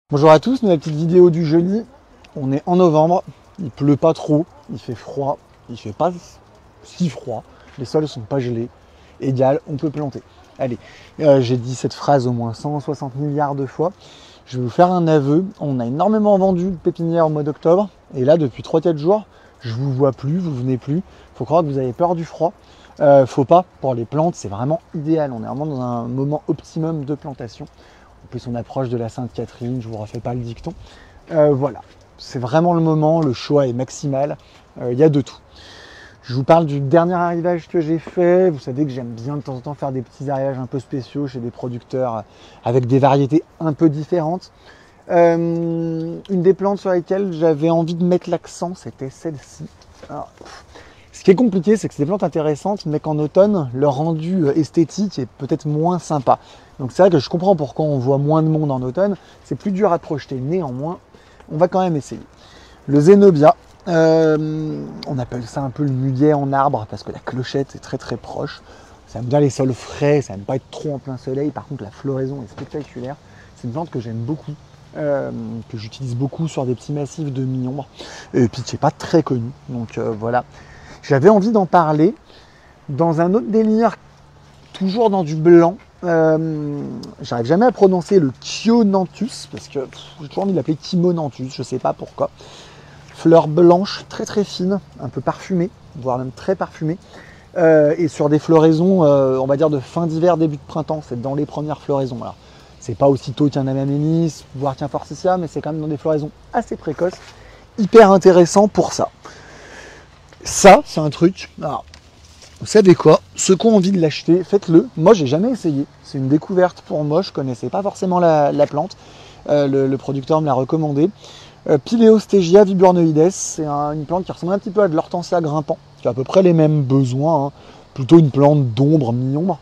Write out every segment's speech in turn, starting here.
Bonjour à tous, nouvelle petite vidéo du jeudi. On est en novembre, il pleut pas trop, il fait froid, il fait pas si froid, les sols sont pas gelés, égal, on peut planter. Allez, j'ai dit cette phrase au moins 160 milliards de fois. Je vais vous faire un aveu, on a énormément vendu de pépinières au mois d'octobre, et là depuis 3-4 jours, je vous vois plus, vous venez plus, faut croire que vous avez peur du froid. Faut pas, pour les plantes, c'est vraiment idéal, on est vraiment dans un moment optimum de plantation. En plus, on approche de la Sainte-Catherine, je ne vous refais pas le dicton. Voilà, c'est vraiment le moment, le choix est maximal, il y a de tout. Je vous parle du dernier arrivage que j'ai fait. Vous savez que j'aime bien de temps en temps faire des petits arrivages un peu spéciaux chez des producteurs avec des variétés un peu différentes. Une des plantes sur lesquelles j'avais envie de mettre l'accent, c'était celle-ci. Alors, ce qui est compliqué, c'est que c'est des plantes intéressantes, mais qu'en automne, leur rendu esthétique est peut-être moins sympa. Donc c'est vrai que je comprends pourquoi on voit moins de monde en automne, c'est plus dur à projeter. Néanmoins, on va quand même essayer. Le Zénobia, on appelle ça un peu le muguet en arbre, parce que la clochette est très très proche. Ça aime bien les sols frais, ça aime pas être trop en plein soleil. Par contre, la floraison est spectaculaire. C'est une plante que j'aime beaucoup, que j'utilise beaucoup sur des petits massifs de mi-ombre, et puis qui n'est pas très connu. Donc voilà. J'avais envie d'en parler dans un autre délire, toujours dans du blanc. J'arrive jamais à prononcer le Chionanthus, parce que j'ai toujours envie de l'appeler Chimonanthus, je sais pas pourquoi. Fleurs blanches, très très fines, un peu parfumées, voire même très parfumées. Et sur des floraisons, on va dire de fin d'hiver, début de printemps, c'est dans les premières floraisons. Alors, c'est pas aussitôt qu'un Améménis, voire qu'un Forsythia, mais c'est quand même dans des floraisons assez précoces, hyper intéressant pour ça. Ça, c'est un truc. Alors, vous savez quoi? Ceux qui ont envie de l'acheter, faites-le. Moi, j'ai jamais essayé. C'est une découverte pour moi. Je connaissais pas forcément la plante. Le producteur me l'a recommandé. Pileostegia viburnoides, c'est une plante qui ressemble un petit peu à de l'hortensia grimpant, qui a à peu près les mêmes besoins. Hein. Plutôt une plante d'ombre, mi-ombre.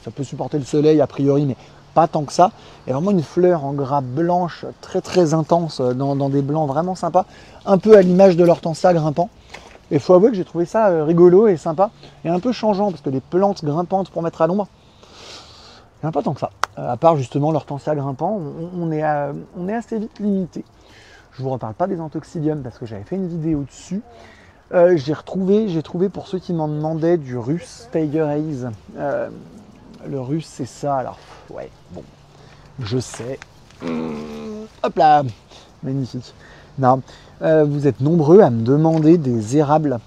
Ça peut supporter le soleil a priori, mais pas tant que ça. Et vraiment une fleur en gras blanche, très très intense, dans des blancs vraiment sympas. Un peu à l'image de l'hortensia grimpant. Et il faut avouer que j'ai trouvé ça rigolo et sympa, et un peu changeant, parce que les plantes grimpantes pour mettre à l'ombre, il n'y en a pas tant que ça. À part justement l'hortensia grimpant, on est assez vite limité. Je ne vous reparle pas des anthoxylium, parce que j'avais fait une vidéo dessus. J'ai trouvé pour ceux qui m'en demandaient du Russe Tiger Haze. Le russe, c'est ça, alors ouais, bon, je sais. Hop là, magnifique. Non, vous êtes nombreux à me demander des érables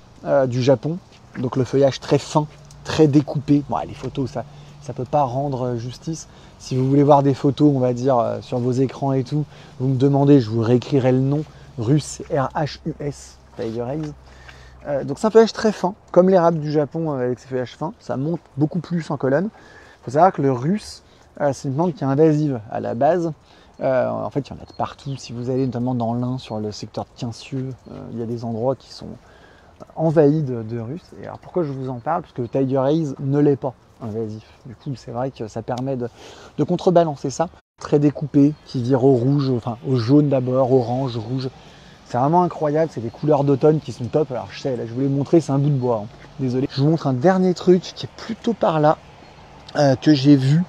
du Japon. Donc le feuillage très fin, très découpé. Bon, les photos, ça ne peut pas rendre justice. Si vous voulez voir des photos, on va dire, sur vos écrans et tout, vous me demandez, je vous réécrirai le nom. Russe, R-H-U-S, Tiger Haze. Donc c'est un feuillage très fin, comme l'érable du Japon avec ses feuillages fins. Ça monte beaucoup plus en colonne. Il faut savoir que le russe, c'est une plante qui est invasive à la base. En fait, il y en a de partout. Si vous allez notamment dans l'Ain, sur le secteur de Quincieux, il y a des endroits qui sont envahis de Russes. Et alors pourquoi je vous en parle? Parce que le Tiger Haze ne l'est pas invasif. Du coup, c'est vrai que ça permet de contrebalancer ça. Très découpé, qui vire au rouge, enfin au jaune d'abord, orange, rouge. C'est vraiment incroyable, c'est des couleurs d'automne qui sont top. Alors je sais, là je voulais vous montrer, c'est un bout de bois. Hein. Désolé. Je vous montre un dernier truc qui est plutôt par là, que j'ai vu.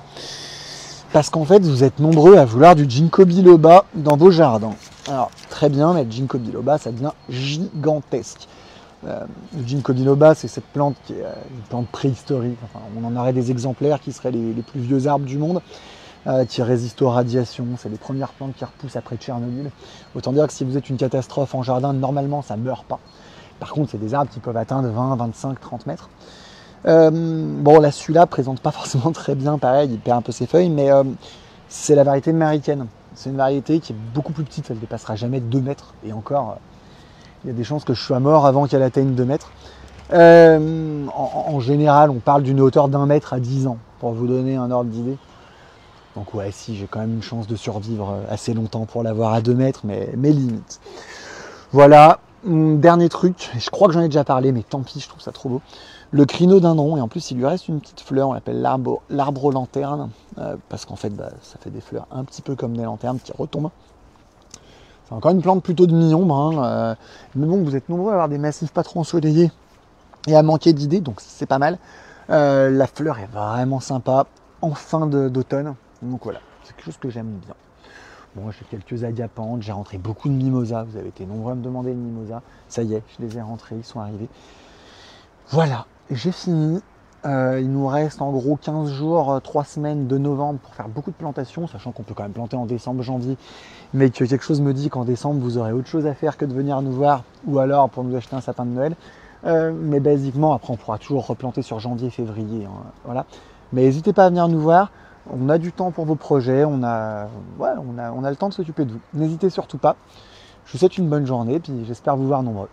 Parce qu'en fait, vous êtes nombreux à vouloir du ginkgo biloba dans vos jardins. Alors, très bien, mais le ginkgo biloba, ça devient gigantesque. Le ginkgo biloba, c'est cette plante qui est une plante préhistorique. Enfin, on en aurait des exemplaires qui seraient les plus vieux arbres du monde, qui résistent aux radiations. C'est les premières plantes qui repoussent après Tchernobyl. Autant dire que si vous êtes une catastrophe en jardin, normalement, ça ne meurt pas. Par contre, c'est des arbres qui peuvent atteindre 20, 25, 30 mètres. Bon, là, celui-là présente pas forcément très bien, pareil, il perd un peu ses feuilles, mais c'est la variété américaine. C'est une variété qui est beaucoup plus petite, elle ne dépassera jamais 2 mètres. Et encore, il y a des chances que je sois mort avant qu'elle atteigne 2 mètres. En général, on parle d'une hauteur d'1 mètre à 10 ans, pour vous donner un ordre d'idée. Donc ouais, si, j'ai quand même une chance de survivre assez longtemps pour l'avoir à 2 mètres, mais limite. Voilà, dernier truc, je crois que j'en ai déjà parlé, mais tant pis, je trouve ça trop beau. Le crinodendron, et en plus il lui reste une petite fleur, on l'appelle l'arbre aux lanternes, parce qu'en fait ça fait des fleurs un petit peu comme des lanternes qui retombent. C'est encore une plante plutôt de mi-ombre, hein, mais bon, vous êtes nombreux à avoir des massifs pas trop ensoleillés et à manquer d'idées, donc c'est pas mal. La fleur est vraiment sympa en fin d'automne, donc voilà, c'est quelque chose que j'aime bien. Bon, j'ai quelques agapantes, j'ai rentré beaucoup de mimosas. Vous avez été nombreux à me demander le mimosa. Ça y est, je les ai rentrés, ils sont arrivés. Voilà, j'ai fini. Il nous reste en gros 15 jours, 3 semaines de novembre pour faire beaucoup de plantations, sachant qu'on peut quand même planter en décembre, janvier, mais que quelque chose me dit qu'en décembre, vous aurez autre chose à faire que de venir nous voir, ou alors pour nous acheter un sapin de Noël. Mais basiquement, après, on pourra toujours replanter sur janvier, février. Hein, voilà. Mais n'hésitez pas à venir nous voir. On a du temps pour vos projets, on a le temps de s'occuper de vous. N'hésitez surtout pas. Je vous souhaite une bonne journée, puis j'espère vous voir nombreux.